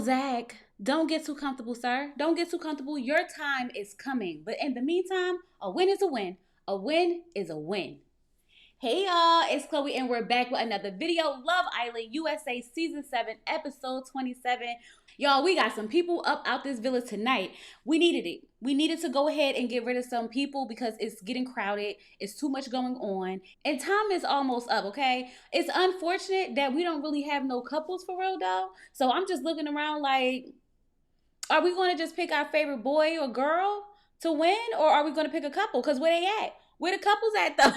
Zach, don't get too comfortable, sir. Don't get too comfortable. Your time is coming. But in the meantime, a win is a win. A win is a win. Hey y'all, it's Chloe and we're back with another video. Love Island USA Season 7, Episode 27. Y'all, we got some people up out this villa tonight. We needed it. We needed to go ahead and get rid of some people because it's getting crowded. It's too much going on. And time is almost up, okay? It's unfortunate that we don't really have no couples for real though. So I'm just looking around like, are we going to just pick our favorite boy or girl to win? Or are we going to pick a couple? Because where they at? Where the couples at though?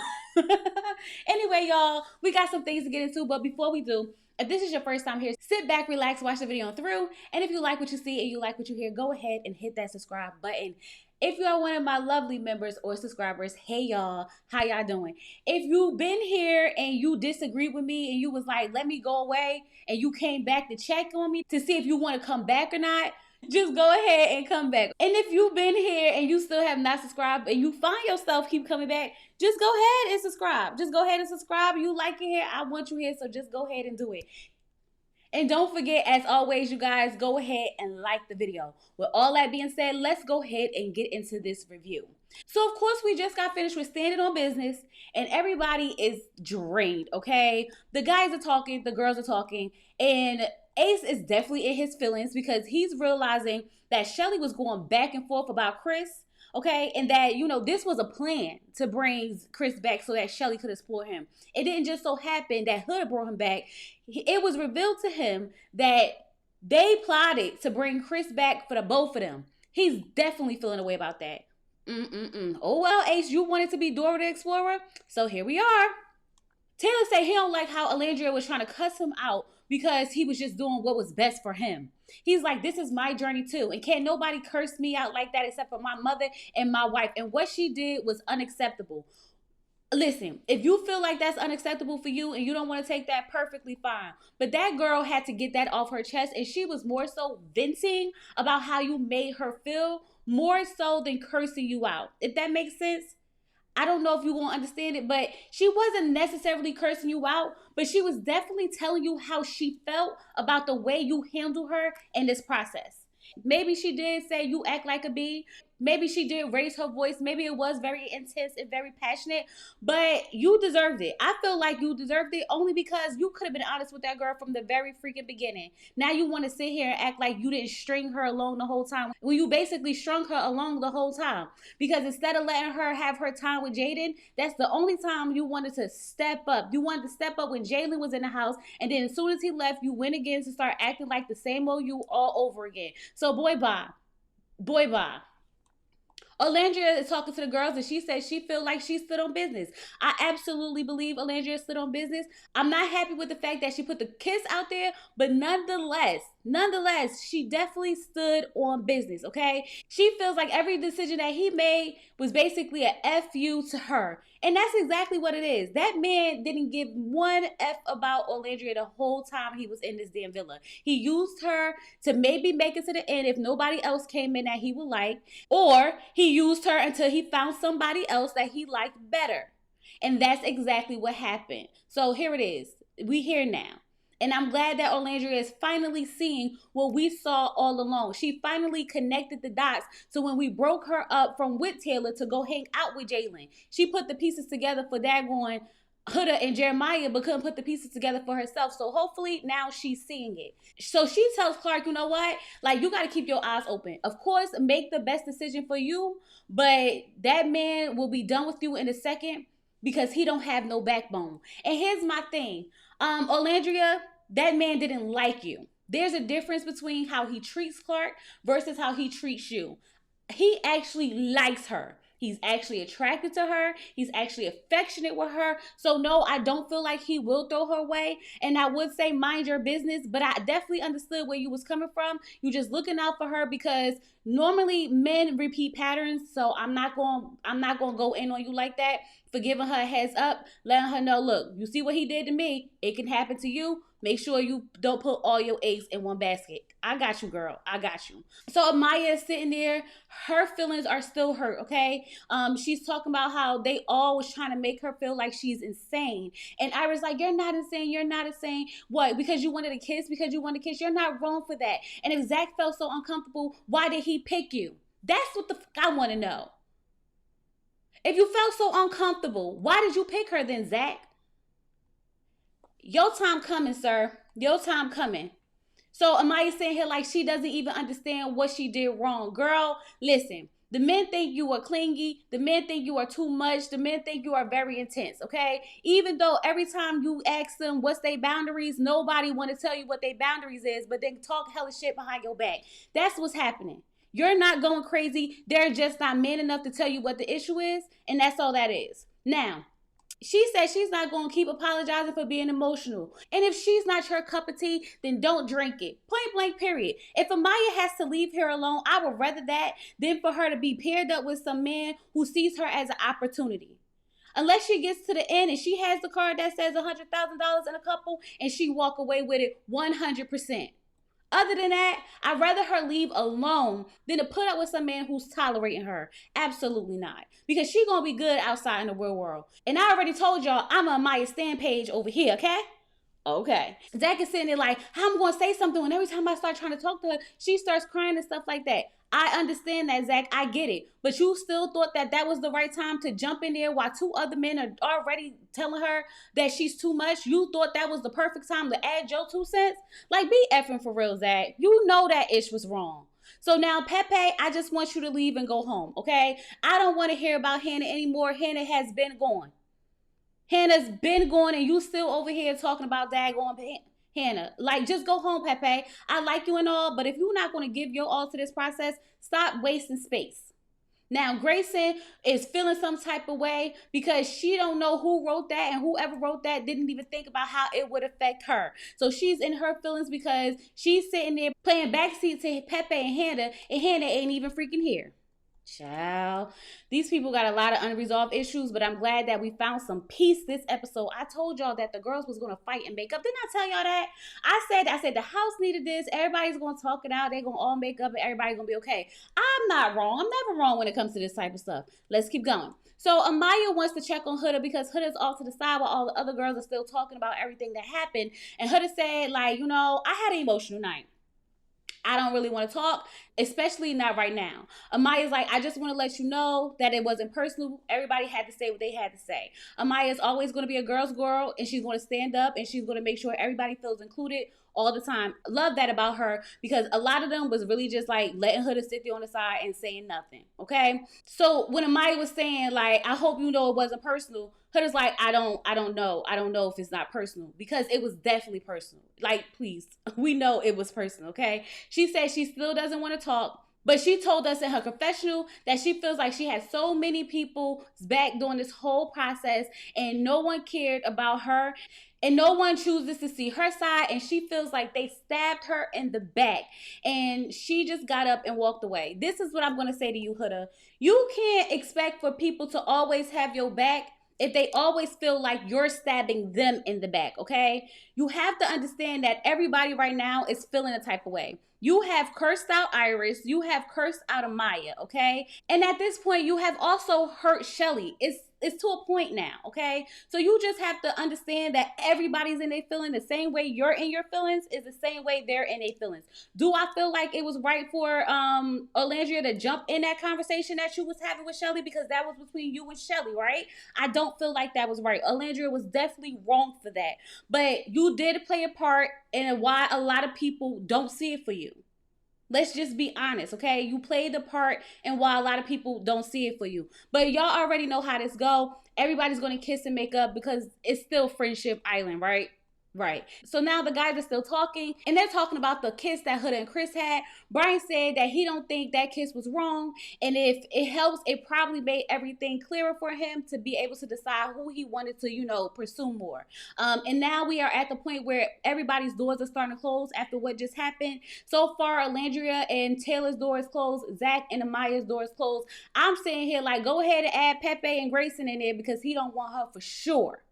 Anyway, y'all, we got some things to get into. But before we do, if this is your first time here, sit back, relax, watch the video through. And if you like what you see and you like what you hear, go ahead and hit that subscribe button. If you are one of my lovely members or subscribers, hey y'all, how y'all doing? If you've been here and you disagreed with me and you was like, let me go away, and you came back to check on me to see if you want to come back or not, just go ahead and come back. And if you've been here and you still have not subscribed and you find yourself keep coming back, just go ahead and subscribe. Just go ahead and subscribe. You like it here, I want you here, so just go ahead and do it. And don't forget, as always, you guys, go ahead and like the video. With all that being said, let's go ahead and get into this review. So, of course, we just got finished with Standing on Business, and everybody is drained, okay? The guys are talking, the girls are talking, and Ace is definitely in his feelings because he's realizing that Shelly was going back and forth about Chris, okay? And that, you know, this was a plan to bring Chris back so that Shelly could explore him. It didn't just so happen that Hood brought him back. It was revealed to him that they plotted to bring Chris back for the both of them. He's definitely feeling a way about that. Oh, well, Ace, you wanted to be Dora the Explorer, so here we are. Taylor said he don't like how Alandria was trying to cuss him out because he was just doing what was best for him. He's like, this is my journey too, and can't nobody curse me out like that except for my mother and my wife, and what she did was unacceptable. Listen, if you feel like that's unacceptable for you and you don't want to take that, perfectly fine. But that girl had to get that off her chest, and she was more so venting about how you made her feel, more so than cursing you out. If that makes sense. I don't know if you won't understand it, but she wasn't necessarily cursing you out, but she was definitely telling you how she felt about the way you handle her in this process. Maybe she did say you act like a bee. Maybe she did raise her voice. Maybe it was very intense and very passionate, but you deserved it. I feel like you deserved it only because you could have been honest with that girl from the very freaking beginning. Now you want to sit here and act like you didn't string her along the whole time when you basically strung her along the whole time. Because instead of letting her have her time with Jaden, that's the only time you wanted to step up. You wanted to step up when Jalen was in the house, and then as soon as he left, you went again to start acting like the same old you all over again. So boy, bye. Boy, bye. Alandria is talking to the girls, and she says she feels like she stood on business. I absolutely believe Alandria stood on business. I'm not happy with the fact that she put the kiss out there, but nonetheless, she definitely stood on business, okay? She feels like every decision that he made was basically a F you to her. And that's exactly what it is. That man didn't give one F about Alandria the whole time he was in this damn villa. He used her to maybe make it to the end if nobody else came in that he would like, or he used her until he found somebody else that he liked better. And that's exactly what happened. So here it is. We here now. And I'm glad that Alandria is finally seeing what we saw all along. She finally connected the dots. So when we broke her up from with Taylor to go hang out with Jalen, she put the pieces together for daggone Huda and Jeremiah, but couldn't put the pieces together for herself. So hopefully now she's seeing it. So she tells Clark, you know what? Like, you got to keep your eyes open. Of course, make the best decision for you, but that man will be done with you in a second because he don't have no backbone. And here's my thing. Alandria, that man didn't like you. There's a difference between how he treats Clark versus how he treats you. He actually likes her. He's actually attracted to her. He's actually affectionate with her. So no, I don't feel like he will throw her away. And I would say mind your business, but I definitely understood where you was coming from. You just looking out for her because normally men repeat patterns. So I'm not going to go in on you like that. For giving her a heads up, letting her know, look, you see what he did to me, it can happen to you. Make sure you don't put all your eggs in one basket. I got you, girl. I got you. So Amaya is sitting there. Her feelings are still hurt, okay? She's talking about how they all was trying to make her feel like she's insane. And Iris like, you're not insane. You're not insane. What? Because you wanted a kiss? Because you wanted a kiss? You're not wrong for that. And if Zach felt so uncomfortable, why did he pick you? That's what the fuck I want to know. If you felt so uncomfortable, why did you pick her then, Zach? Your time coming, sir. Your time coming. So Amaya's saying here like she doesn't even understand what she did wrong. Girl, listen. The men think you are clingy. The men think you are too much. The men think you are very intense, okay? Even though every time you ask them what's their boundaries, nobody want to tell you what their boundaries is, but then talk hella shit behind your back. That's what's happening. You're not going crazy. They're just not man enough to tell you what the issue is, and that's all that is. Now, she said she's not going to keep apologizing for being emotional. And if she's not your cup of tea, then don't drink it. Point blank, period. If Amaya has to leave here alone, I would rather that than for her to be paired up with some man who sees her as an opportunity. Unless she gets to the end and she has the card that says $100,000 in a couple and she walk away with it 100%. Other than that, I'd rather her leave alone than to put up with some man who's tolerating her. Absolutely not. Because she gonna be good outside in the real world. And I already told y'all I'm on Maya Stan page over here, okay? Okay. Zach is sitting there like, I'm gonna say something, and every time I start trying to talk to her, she starts crying and stuff like that. I understand that, Zach. I get it. But you still thought that that was the right time to jump in there while two other men are already telling her that she's too much? You thought that was the perfect time to add your 2 cents? Like, be effing for real, Zach. You know that ish was wrong. So now, Pepe, I just want you to leave and go home, okay? I don't want to hear about Hannah anymore. Hannah has been gone. Hannah's been gone, and you still over here talking about daggone Hannah. Like, just go home, Pepe. I like you and all, but if you're not going to give your all to this process, stop wasting space. Now, Grayson is feeling some type of way because she don't know who wrote that, and whoever wrote that didn't even think about how it would affect her. So she's in her feelings because she's sitting there playing backseat to Pepe and Hannah ain't even freaking here. Child, these people got a lot of unresolved issues, but I'm glad that we found some peace this episode. I told y'all that the girls was gonna fight and make up. Didn't I tell y'all that? I said the house needed this. Everybody's gonna talk it out. They're gonna all make up, and everybody's gonna be okay. I'm not wrong. I'm never wrong when it comes to this type of stuff. Let's keep going. So Amaya wants to check on Huda because Huda's off to the side while all the other girls are still talking about everything that happened. And Huda said, like, I had an emotional night. I don't really want to talk, especially not right now. Amaya's like, I just want to let you know that it wasn't personal. Everybody had to say what they had to say. Amaya's always going to be a girl's girl, and she's going to stand up, and she's going to make sure everybody feels included all the time. Love that about her, because a lot of them was really just like letting Huda sit there on the side and saying nothing, okay? So when Amaya was saying, like, I hope you know it wasn't personal, Huda's like, I don't know. I don't know if it's not personal, because it was definitely personal. Like, please, we know it was personal, okay? She said she still doesn't want to talk, but she told us in her confessional that she feels like she had so many people's back during this whole process, and no one cared about her, and no one chooses to see her side, and she feels like they stabbed her in the back, and she just got up and walked away. This is what I'm going to say to you, Huda. You can't expect for people to always have your back if they always feel like you're stabbing them in the back, okay? You have to understand that everybody right now is feeling a type of way. You have cursed out Iris. You have cursed out Amaya, okay? And at this point, you have also hurt Shelly. It's to a point now, okay? So you just have to understand that everybody's in their feelings. The same way you're in your feelings is the same way they're in their feelings. Do I feel like it was right for Orlandria to jump in that conversation that you was having with Shelly, because that was between you and Shelly, right? I don't feel like that was right. Orlandria was definitely wrong for that. But you did play a part in why a lot of people don't see it for you. Let's just be honest, okay? You played the part and why a lot of people don't see it for you. But y'all already know how this go. Everybody's going to kiss and make up because it's still Friendship Island, right? Right. So now the guys are still talking, and they're talking about the kiss that Huda and Chris had. Brian said that he don't think that kiss was wrong, and if it helps, it probably made everything clearer for him to be able to decide who he wanted to, pursue more. And now we are at the point where everybody's doors are starting to close after what just happened. So far, Alandria and Taylor's door is closed. Zach and Amaya's door is closed. I'm saying here, like, go ahead and add Pepe and Grayson in there because he don't want her for sure.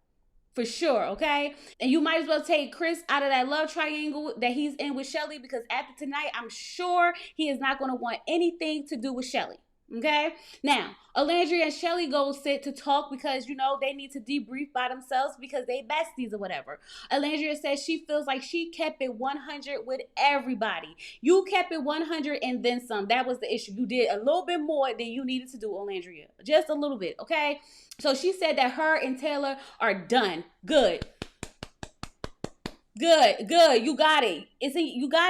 for sure, okay? And you might as well take Chris out of that love triangle that he's in with Shelly, because after tonight, I'm sure he is not going to want anything to do with Shelly. Okay? Now, Alandria and Shelly go sit to talk because, they need to debrief by themselves because they besties or whatever. Alandria says she feels like she kept it 100 with everybody. You kept it 100 and then some. That was the issue. You did a little bit more than you needed to do, Alandria. Just a little bit, okay? So she said that her and Taylor are done. Good. You got it. You got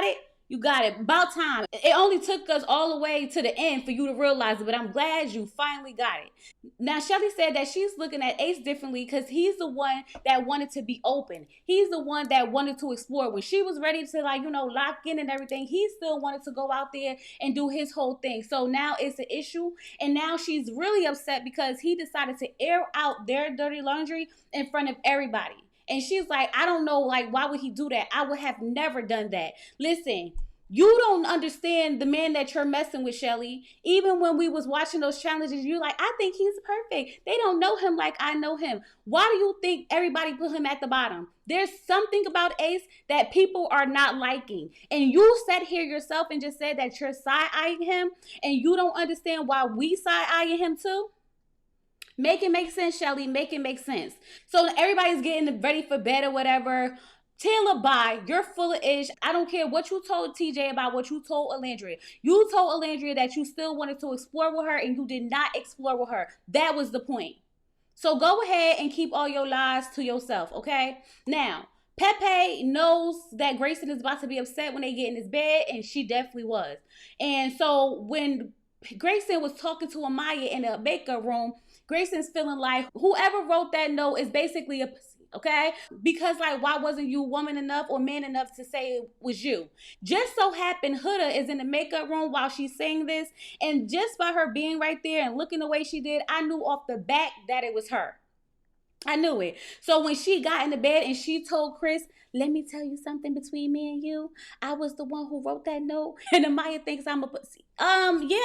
it? You got it. About time. It only took us all the way to the end for you to realize it, but I'm glad you finally got it. Now, Shelly said that she's looking at Ace differently because he's the one that wanted to be open. He's the one that wanted to explore. When she was ready to, lock in and everything, he still wanted to go out there and do his whole thing. So now it's an issue, and now she's really upset because he decided to air out their dirty laundry in front of everybody. And she's like, I don't know, why would he do that? I would have never done that. Listen, you don't understand the man that you're messing with, Shelly. Even when we was watching those challenges, you're like, I think he's perfect. They don't know him like I know him. Why do you think everybody put him at the bottom? There's something about Ace that people are not liking. And you sat here yourself and just said that you're side-eyeing him, and you don't understand why we side-eyeing him too? Make it make sense, Shelly. Make it make sense. So everybody's getting ready for bed or whatever. Taylor, bye. You're full of ish. I don't care what you told TJ about what you told Alandria. You told Alandria that you still wanted to explore with her, and you did not explore with her. That was the point. So go ahead and keep all your lies to yourself, okay? Now, Pepe knows that Grayson is about to be upset when they get in his bed, and she definitely was. And so when Grayson was talking to Amaya in the makeup room, Grayson's feeling like whoever wrote that note is basically a pussy, okay? Because why wasn't you woman enough or man enough to say it was you? Just so happened Huda is in the makeup room while she's saying this, and just by her being right there and looking the way she did, I knew off the bat that it was her. I knew it. So when she got in the bed and she told Chris, let me tell you something between me and you, I was the one who wrote that note, and Amaya thinks I'm a pussy. Yeah.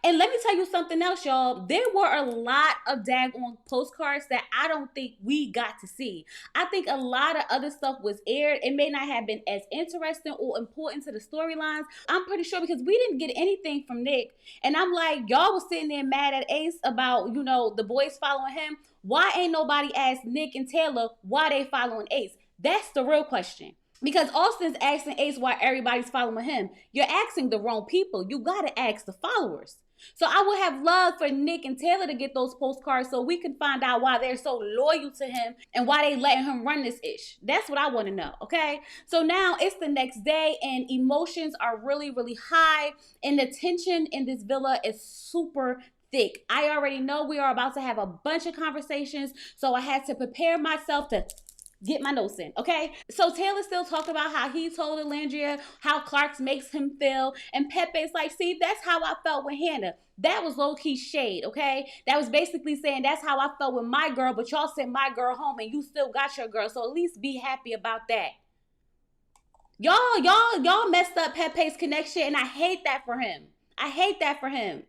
And let me tell you something else, y'all. There were a lot of daggone postcards that I don't think we got to see. I think a lot of other stuff was aired. It may not have been as interesting or important to the storylines. I'm pretty sure because we didn't get anything from Nick. And I'm like, y'all was sitting there mad at Ace about, the boys following him. Why ain't nobody asked Nick and Taylor why they following Ace? That's the real question. Because Austin's asking Ace why everybody's following him. You're asking the wrong people. You gotta ask the followers. So I would have loved for Nick and Taylor to get those postcards so we can find out why they're so loyal to him and why they letting him run this ish. That's what I want to know, okay? So now it's the next day and emotions are really, really high, and the tension in this villa is super thick. I already know we are about to have a bunch of conversations, so I had to prepare myself to get my notes in, okay? So Taylor still talking about how he told Alandria how Clark's makes him feel, and Pepe's like, see, that's how I felt with Hannah. That was low-key shade, okay? That was basically saying that's how I felt with my girl, but y'all sent my girl home and you still got your girl, so at least be happy about that. Y'all messed up Pepe's connection, and I hate that for him. I hate that for him.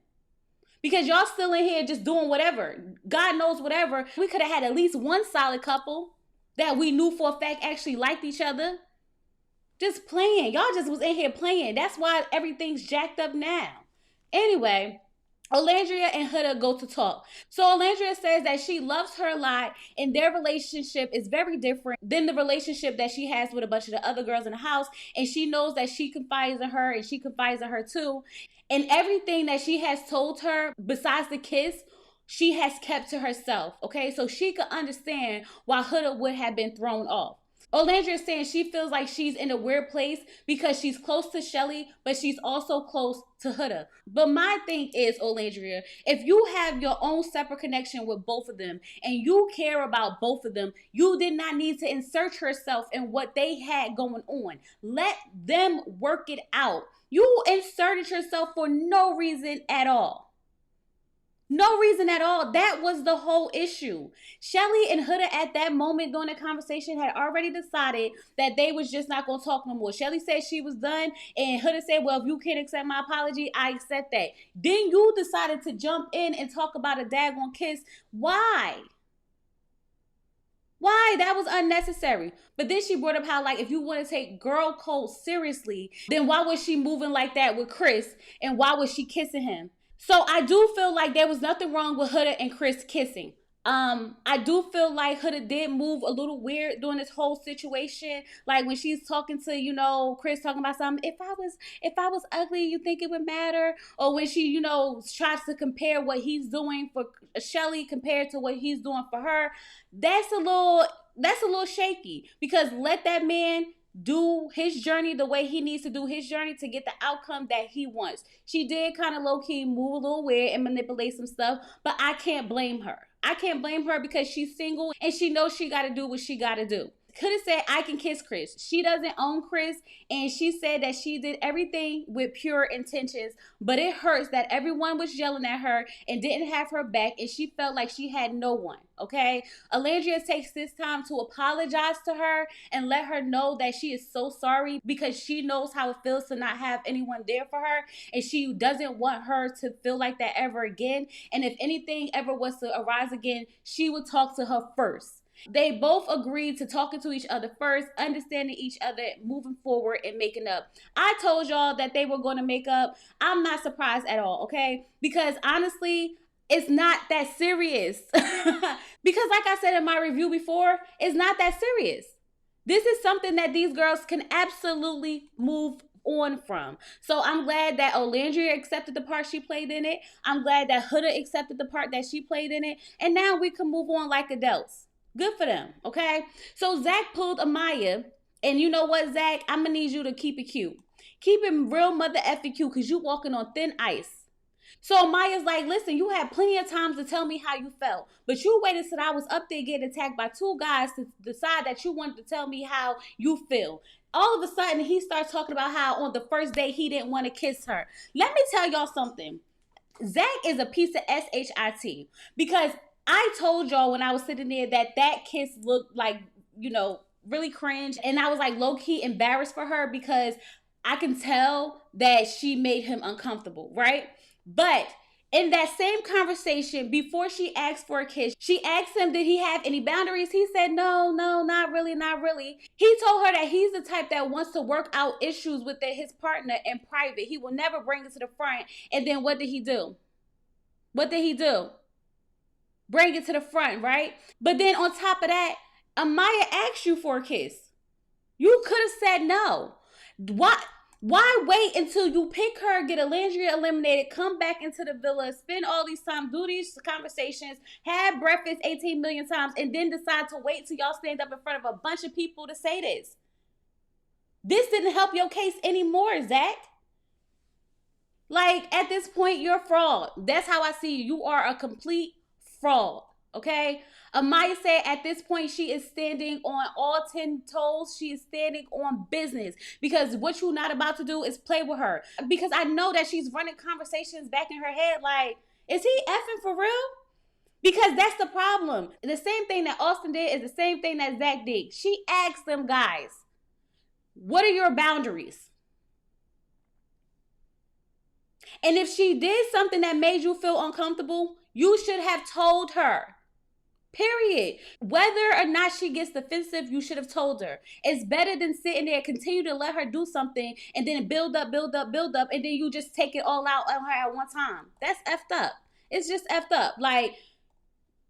Because y'all still in here just doing whatever. God knows whatever. We could have had at least one solid couple that we knew for a fact actually liked each other. Just playing. Y'all just was in here playing. That's why everything's jacked up now. Anyway, Alandria and Huda go to talk. So Alandria says that she loves her a lot and their relationship is very different than the relationship that she has with a bunch of the other girls in the house. And she knows that she confides in her and she confides in her too. And everything that she has told her besides the kiss, she has kept to herself, okay? So she could understand why Huda would have been thrown off. Olandria is saying she feels like she's in a weird place because she's close to Shelly, but she's also close to Huda. But my thing is, Olandria, if you have your own separate connection with both of them and you care about both of them, you did not need to insert yourself in what they had going on. Let them work it out. You inserted yourself for no reason at all. No reason at all. That was the whole issue. Shelly and Huda at that moment during the conversation had already decided that they was just not going to talk no more. Shelly said she was done and Huda said, well, if you can't accept my apology, I accept that. Then you decided to jump in and talk about a daggone kiss. Why? Why? That was unnecessary. But then she brought up how, like, if you want to take girl code seriously, then why was she moving like that with Chris? And why was she kissing him? So I do feel like there was nothing wrong with Huda and Chris kissing. I do feel like Huda did move a little weird during this whole situation. Like when she's talking to, Chris talking about something. If I was ugly, you think it would matter? Or when she, tries to compare what he's doing for Shelly compared to what he's doing for her. That's a little shaky, because let that man do his journey the way he needs to do his journey to get the outcome that he wants. She did kind of low key move a little weird and manipulate some stuff, but I can't blame her. I can't blame her because she's single and she knows she got to do what she got to do. Could have said, I can kiss Chris. She doesn't own Chris, and she said that she did everything with pure intentions, but it hurts that everyone was yelling at her and didn't have her back, and she felt like she had no one, okay? Alandria takes this time to apologize to her and let her know that she is so sorry, because she knows how it feels to not have anyone there for her, and she doesn't want her to feel like that ever again. And if anything ever was to arise again, she would talk to her first. They both agreed to talking to each other first, understanding each other, moving forward, and making up. I told y'all that they were going to make up. I'm not surprised at all, okay? Because honestly, it's not that serious. Because like I said in my review before, it's not that serious. This is something that these girls can absolutely move on from. So I'm glad that Olandria accepted the part she played in it. I'm glad that Huda accepted the part that she played in it. And now we can move on like adults. Good for them, okay? So Zach pulled Amaya, and you know what, Zach? I'm gonna need you to keep it cute. Keep it real mother effing cute, because you walking on thin ice. So Amaya's like, listen, you had plenty of times to tell me how you felt, but you waited till I was up there getting attacked by two guys to decide that you wanted to tell me how you feel. All of a sudden, he starts talking about how on the first day he didn't want to kiss her. Let me tell y'all something. Zach is a piece of shit, because I told y'all when I was sitting there that kiss looked like, really cringe. And I was like low-key embarrassed for her, because I can tell that she made him uncomfortable, right? But in that same conversation, before she asked for a kiss, she asked him, did he have any boundaries? He said, no, not really, not really. He told her that he's the type that wants to work out issues with his partner in private. He will never bring it to the front. And then what did he do? Bring it to the front, right? But then on top of that, Amaya asked you for a kiss. You could have said no. Why wait until you pick her, get Alandria eliminated, come back into the villa, spend all these time, do these conversations, have breakfast 18 million times, and then decide to wait till y'all stand up in front of a bunch of people to say this? This didn't help your case anymore, Zach. Like, at this point, you're a fraud. That's how I see you. You are a complete fraud, okay? Amaya said at this point she is standing on all 10 toes. She is standing on business, because what you're not about to do is play with her. Because I know that she's running conversations back in her head like, is he effing for real? Because that's the problem. The same thing that Austin did is the same thing that Zach did. She asked them guys, what are your boundaries? And if she did something that made you feel uncomfortable, you should have told her. Period. Whether or not she gets defensive, you should have told her. It's better than sitting there, continue to let her do something, and then build up, and then you just take it all out on her at one time. That's effed up. It's just effed up. Like,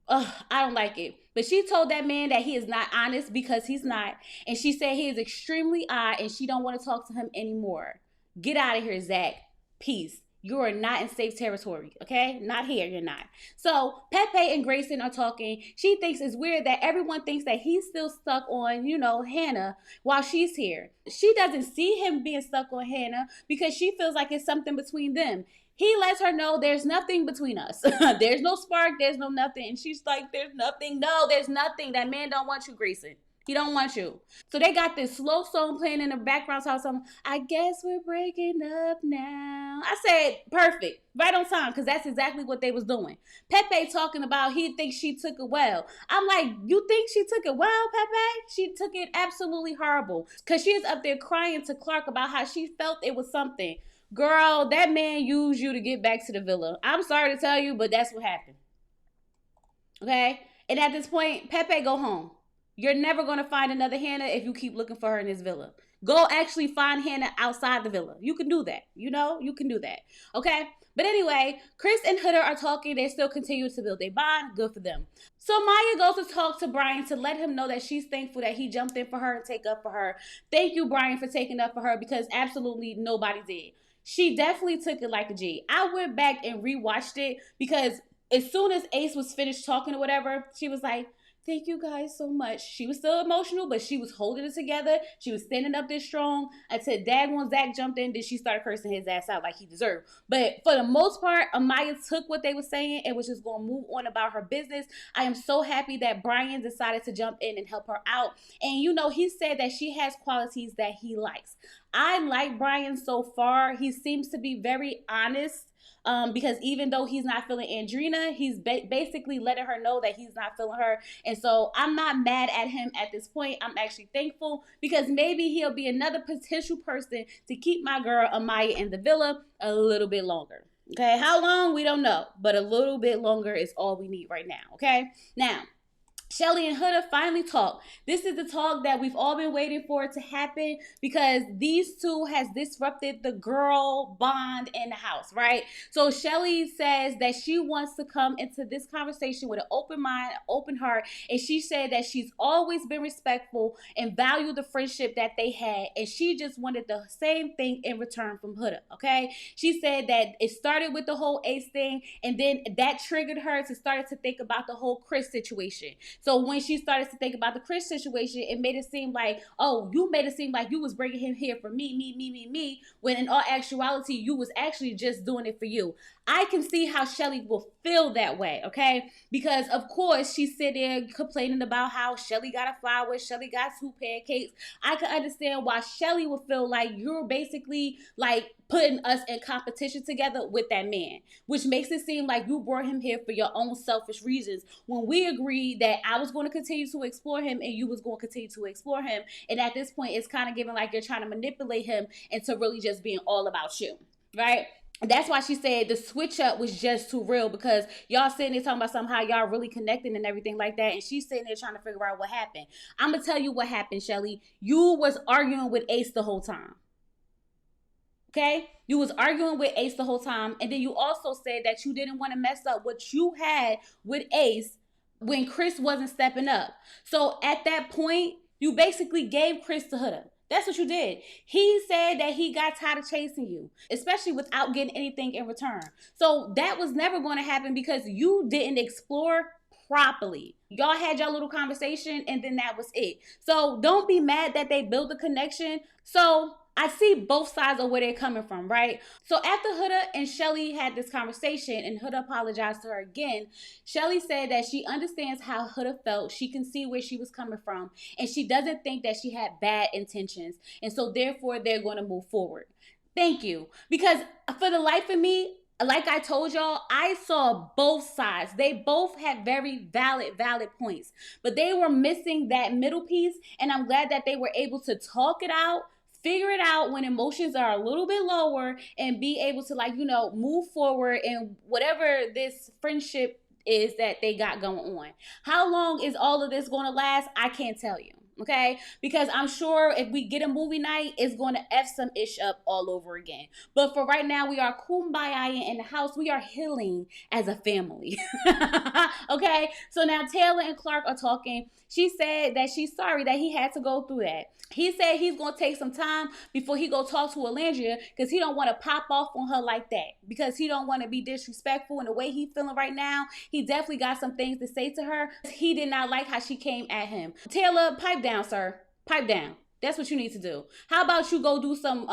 I don't like it. But she told that man that he is not honest, because he's not. And she said he is extremely odd, and she don't want to talk to him anymore. Get out of here, Zach. Peace. You are not in safe territory, okay? Not here, you're not. So Pepe and Grayson are talking. She thinks it's weird that everyone thinks that he's still stuck on, Hannah while she's here. She doesn't see him being stuck on Hannah because she feels like it's something between them. He lets her know there's nothing between us. There's no spark, there's no nothing. And she's like, there's nothing. No, there's nothing. That man don't want you, Grayson. He don't want you. So they got this slow song playing in the background. So I guess we're breaking up now. I said, perfect. Right on time, because that's exactly what they was doing. Pepe talking about he thinks she took it well. I'm like, you think she took it well, Pepe? She took it absolutely horrible. Because she is up there crying to Clark about how she felt it was something. Girl, that man used you to get back to the villa. I'm sorry to tell you, but that's what happened. Okay? And at this point, Pepe go home. You're never going to find another Hannah if you keep looking for her in this villa. Go actually find Hannah outside the villa. You can do that. You know, you can do that. Okay? But anyway, Chris and Huda are talking. They still continue to build a bond. Good for them. So Maya goes to talk to Brian to let him know that she's thankful that he jumped in for her and take up for her. Thank you, Brian, for taking up for her because absolutely nobody did. She definitely took it like a G. I went back and rewatched it because as soon as Ace was finished talking or whatever, she was like, thank you guys so much. She was still emotional, but she was holding it together. She was standing up there strong. I said, Dagon Zach jumped in, then she started cursing his ass out like he deserved. But for the most part, Amaya took what they were saying and was just going to move on about her business. I am so happy that Brian decided to jump in and help her out. And you know, he said that she has qualities that he likes. I like Brian so far. He seems to be very honest. Because even though he's not feeling Andrina, he's basically letting her know that he's not feeling her. And so I'm not mad at him at this point. I'm actually thankful because maybe he'll be another potential person to keep my girl Amaya in the villa a little bit longer. Okay, how long? We don't know, but a little bit longer is all we need right now. Okay, now Shelly and Huda finally talk. This is the talk that we've all been waiting for it to happen because these two has disrupted the girl bond in the house, right? So Shelly says that she wants to come into this conversation with an open mind, open heart, and she said that she's always been respectful and valued the friendship that they had, and she just wanted the same thing in return from Huda, okay? She said that it started with the whole Ace thing, and then that triggered her to start to think about the whole Chris situation. So when she started to think about the Chris situation, it made it seem like, oh, you made it seem like you was bringing him here for me, when in all actuality, you was actually just doing it for you. I can see how Shelly will feel that way, okay? Because, of course, she's sitting there complaining about how Shelly got a flower, Shelly got 2 pancakes. I can understand why Shelly would feel like you're basically, like, putting us in competition together with that man, which makes it seem like you brought him here for your own selfish reasons when we agreed that I was going to continue to explore him and you was going to continue to explore him. And at this point, it's kind of giving like you're trying to manipulate him into really just being all about you, right? That's why she said the switch up was just too real because y'all sitting there talking about somehow y'all really connecting and everything like that, and she's sitting there trying to figure out what happened. I'm gonna tell you what happened, Shelly. You was arguing with Ace the whole time. Okay? You was arguing with Ace the whole time, and then you also said that you didn't want to mess up what you had with Ace when Chris wasn't stepping up. So at that point, you basically gave Chris to Huda. That's what you did. He said that he got tired of chasing you, especially without getting anything in return. So that was never going to happen because you didn't explore properly. Y'all had your little conversation and then that was it. So don't be mad that they built a connection. So I see both sides of where they're coming from, right? So after Huda and Shelly had this conversation and Huda apologized to her again, Shelly said that she understands how Huda felt. She can see where she was coming from, and she doesn't think that she had bad intentions. And so therefore, they're going to move forward. Thank you. Because for the life of me, like I told y'all, I saw both sides. They both had very valid points, but they were missing that middle piece. And I'm glad that they were able to talk it out, figure it out when emotions are a little bit lower, and be able to, like, you know, move forward in whatever this friendship is that they got going on. How long is all of this going to last? I can't tell you. Okay, because I'm sure if we get a movie night, it's going to F some ish up all over again. But for right now, we are kumbaya in the house. We are healing as a family. Okay, so now Taylor and Clark are talking. She said that she's sorry that he had to go through that. He said he's going to take some time before he go talk to Alandria because he don't want to pop off on her like that, because he don't want to be disrespectful. And the way he's feeling right now, he definitely got some things to say to her. He did not like how she came at him. Taylor, pipe down, sir. Pipe down. That's what you need to do. How about you go do some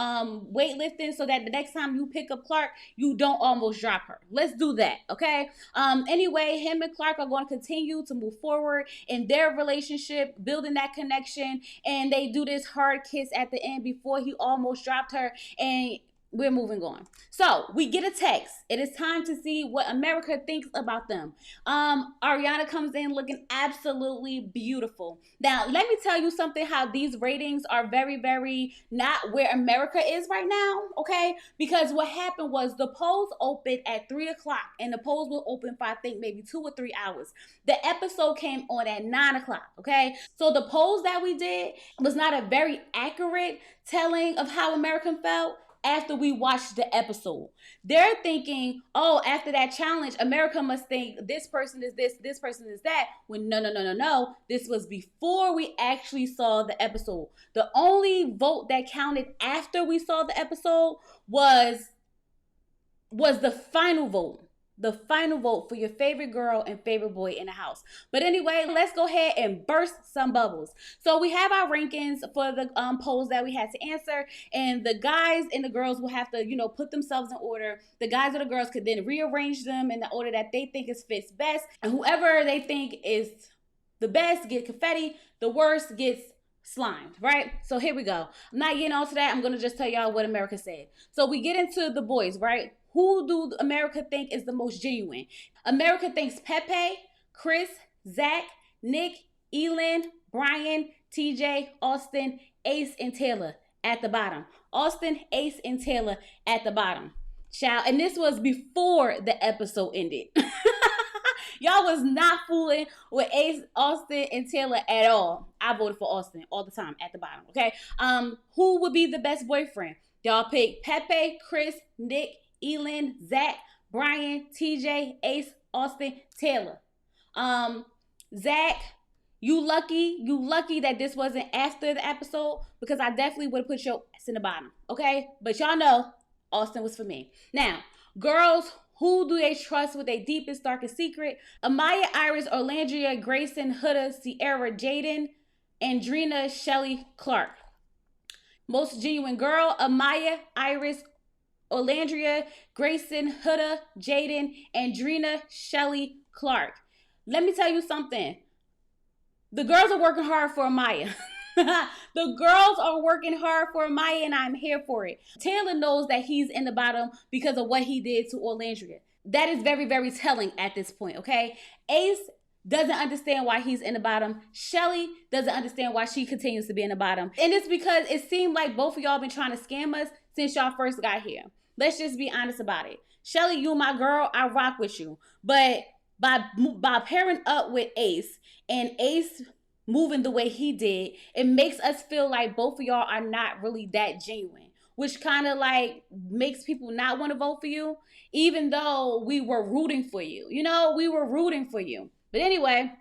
weightlifting so that the next time you pick up Clark, you don't almost drop her. Let's do that, okay? Anyway, him and Clark are going to continue to move forward in their relationship, building that connection, and they do this hard kiss at the end before he almost dropped her. And we're moving on. So we get a text. It is time to see what America thinks about them. Ariana comes in looking absolutely beautiful. Now, let me tell you something, how these ratings are very, very not where America is right now, okay? Because what happened was the polls opened at 3 o'clock, and the polls will open for, I think, maybe 2 or 3 hours. The episode came on at 9 o'clock, okay? So the polls that we did was not a very accurate telling of how American felt after we watched the episode. They're thinking, oh, after that challenge, America must think this person is this person is that. When no. This was before we actually saw the episode. The only vote that counted after we saw the episode was the final vote. The final vote for your favorite girl and favorite boy in the house. But anyway, let's go ahead and burst some bubbles. So we have our rankings for the polls that we had to answer, and the guys and the girls will have to, put themselves in order. The guys or the girls could then rearrange them in the order that they think fits best, and whoever they think is the best get confetti, the worst gets slimed, right? So here we go. I'm not getting on to that. I'm going to just tell y'all what America said. So we get into the boys, right? Who do America think is the most genuine? America thinks Pepe, Chris, Zach, Nick, Elin, Brian, TJ, Austin, Ace, and Taylor at the bottom. Austin, Ace, and Taylor at the bottom. Child, and this was before the episode ended. Y'all was not fooling with Ace, Austin, and Taylor at all. I voted for Austin all the time at the bottom, okay? Who would be the best boyfriend? Y'all pick Pepe, Chris, Nick, Elin, Zach, Brian, TJ, Ace, Austin, Taylor. Zach, you lucky that this wasn't after the episode, because I definitely would have put your ass in the bottom, okay? But y'all know Austin was for me. Now, girls, who do they trust with their deepest, darkest secret? Amaya, Iris, Orlandria, Grayson, Huda, Sierra, Jaden, Andrina, Shelly, Clark. Most genuine girl, Amaya, Iris, Orlandria, Grayson, Huda, Jaden, Andrina, Shelly, Clark. Let me tell you something. The girls are working hard for Amaya. The girls are working hard for Amaya, and I'm here for it. Taylor knows that he's in the bottom because of what he did to Orlandria. That is very, very telling at this point, okay? Ace doesn't understand why he's in the bottom. Shelly doesn't understand why she continues to be in the bottom. And it's because it seemed like both of y'all been trying to scam us since y'all first got here. Let's just be honest about it. Shelly, you my girl, I rock with you. But by pairing up with Ace, and Ace moving the way he did, it makes us feel like both of y'all are not really that genuine, which kind of like makes people not want to vote for you, even though we were rooting for you. We were rooting for you. But anyway,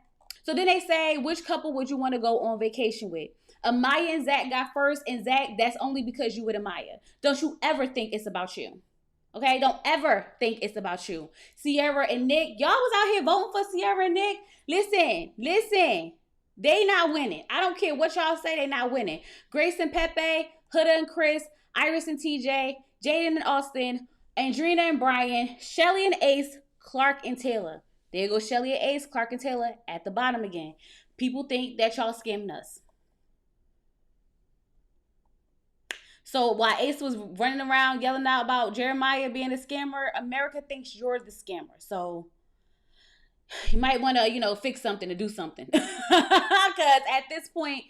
so then they say, which couple would you want to go on vacation with? Amaya and Zach got first, and Zach, that's only because you with Amaya. Don't you ever think it's about you. Okay? Don't ever think it's about you. Sierra and Nick, y'all was out here voting for Sierra and Nick. Listen. They not winning. I don't care what y'all say, they not winning. Grace and Pepe, Huda and Chris, Iris and TJ, Jaden and Austin, Andrina and Brian, Shelly and Ace, Clark and Taylor. There goes Shelly and Ace, Clark and Taylor at the bottom again. People think that y'all scammed us. So while Ace was running around yelling out about Jeremiah being a scammer, America thinks you're the scammer. So you might want to, fix something to do something. Because at this point,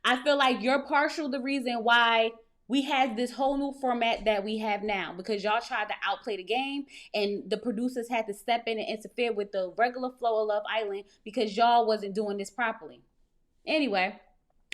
I feel like you're partial the reason why we had this whole new format that we have now. Because y'all tried to outplay the game, and the producers had to step in and interfere with the regular flow of Love Island because y'all wasn't doing this properly. Anyway,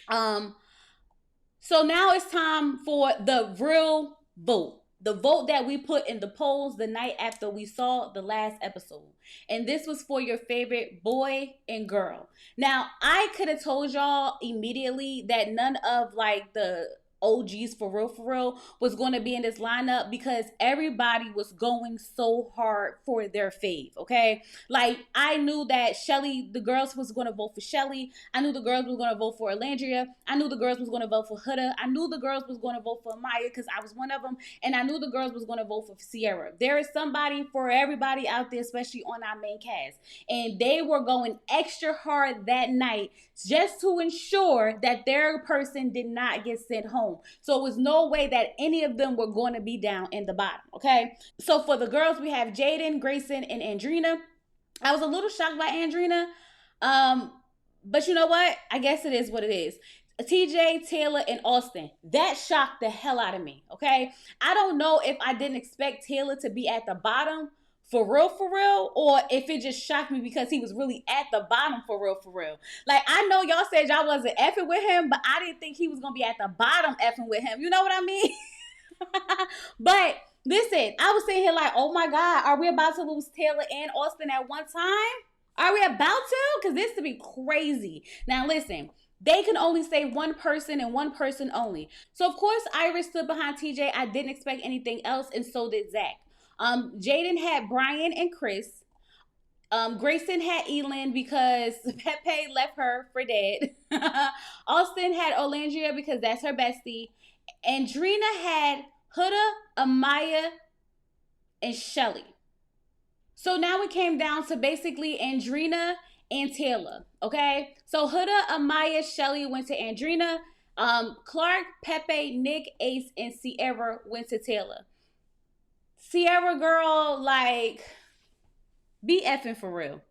so now it's time for the real vote. The vote that we put in the polls the night after we saw the last episode. And this was for your favorite boy and girl. Now, I could have told y'all immediately that none of the OGs for real was going to be in this lineup, because everybody was going so hard for their fave, okay? Like, I knew that Shelly, the girls was going to vote for Shelly. I knew the girls was going to vote for Orlandria. I knew the girls was going to vote for Huda. I knew the girls was going to vote for Maya because I was one of them. And I knew the girls was going to vote for Sierra. There is somebody for everybody out there, especially on our main cast. And they were going extra hard that night just to ensure that their person did not get sent home. home. So it was no way that any of them were going to be down in the bottom, okay? So for the girls, we have Jaden, Grayson, and Andrina. I was a little shocked by Andrina. But you know what? I guess it is what it is. TJ, Taylor, and Austin. That shocked the hell out of me, okay? I don't know if I didn't expect Taylor to be at the bottom for real, or if it just shocked me because he was really at the bottom for real. Like, I know y'all said y'all wasn't effing with him, but I didn't think he was going to be at the bottom effing with him. You know what I mean? But listen, I was sitting here like, oh my God, are we about to lose Taylor and Austin at one time? Are we about to? Because this to be crazy. Now listen, they can only say one person and one person only. So of course, Iris stood behind TJ. I didn't expect anything else, and so did Zach. Jaden had Brian and Chris. Grayson had Elin because Pepe left her for dead. Austin had Olandria because that's her bestie. Andrina had Huda, Amaya, and Shelly. So now it came down to basically Andrina and Taylor, okay? So Huda, Amaya, Shelly went to Andrina. Clark, Pepe, Nick, Ace, and Sierra went to Taylor. Sierra girl, like, be effing for real.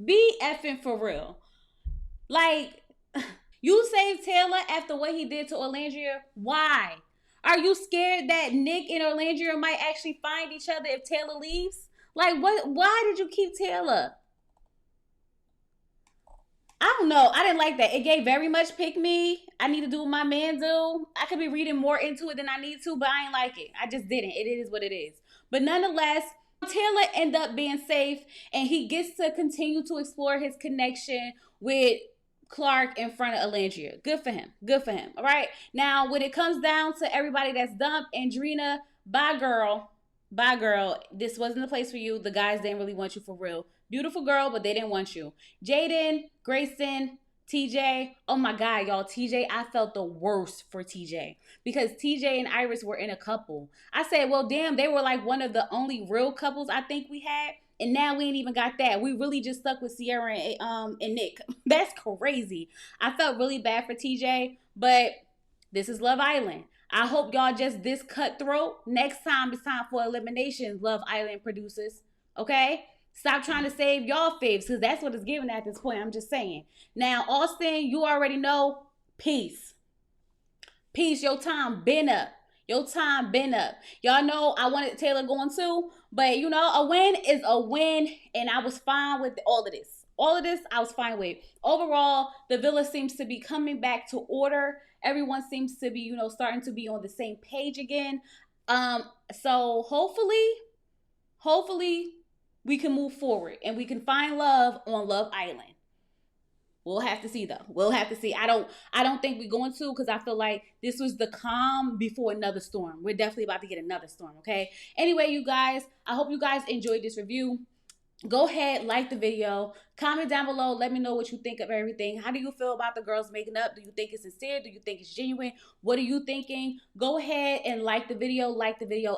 Be effing for real. Like, you saved Taylor after what he did to Orlandria. Why? Are you scared that Nick and Orlandria might actually find each other if Taylor leaves? Like, what? Why did you keep Taylor? I don't know. I didn't like that. It gave very much pick me. I need to do what my man do. I could be reading more into it than I need to, but I ain't like it. I just didn't. It is what it is. But nonetheless, Taylor ended up being safe, and he gets to continue to explore his connection with Clark in front of Alandria. Good for him. Good for him. All right. Now, when it comes down to everybody that's dumped, Andrina, bye girl. Bye girl. This wasn't the place for you. The guys didn't really want you for real. Beautiful girl, but they didn't want you. Jaden, Grayson, TJ. Oh my God, y'all. TJ, I felt the worst for TJ because TJ and Iris were in a couple. I said, well, damn, they were like one of the only real couples I think we had. And now we ain't even got that. We really just stuck with Sierra and Nick. That's crazy. I felt really bad for TJ, but this is Love Island. I hope y'all just this cutthroat. Next time it's time for eliminations, Love Island producers. Okay? Stop trying to save y'all faves because that's what it's giving at this point. I'm just saying. Now, Austin, you already know. Peace. Peace. Your time been up. Your time been up. Y'all know I wanted Taylor going too. But, you know, a win is a win. And I was fine with all of this. All of this, I was fine with. Overall, the villa seems to be coming back to order. Everyone seems to be, you know, starting to be on the same page again. So hopefully, we can move forward and we can find love on Love Island. We'll have to see though. We'll have to see. I don't think we're going to because I feel like this was the calm before another storm. We're definitely about to get another storm, okay? Anyway, you guys, I hope you guys enjoyed this review. Go ahead, like the video, comment down below, let me know what you think of everything. How do you feel about the girls making up? Do you think it's sincere? Do you think it's genuine? What are you thinking? Go ahead and like the video,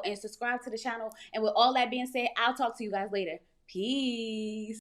and subscribe to the channel. And with all that being said, I'll talk to you guys later. Peace.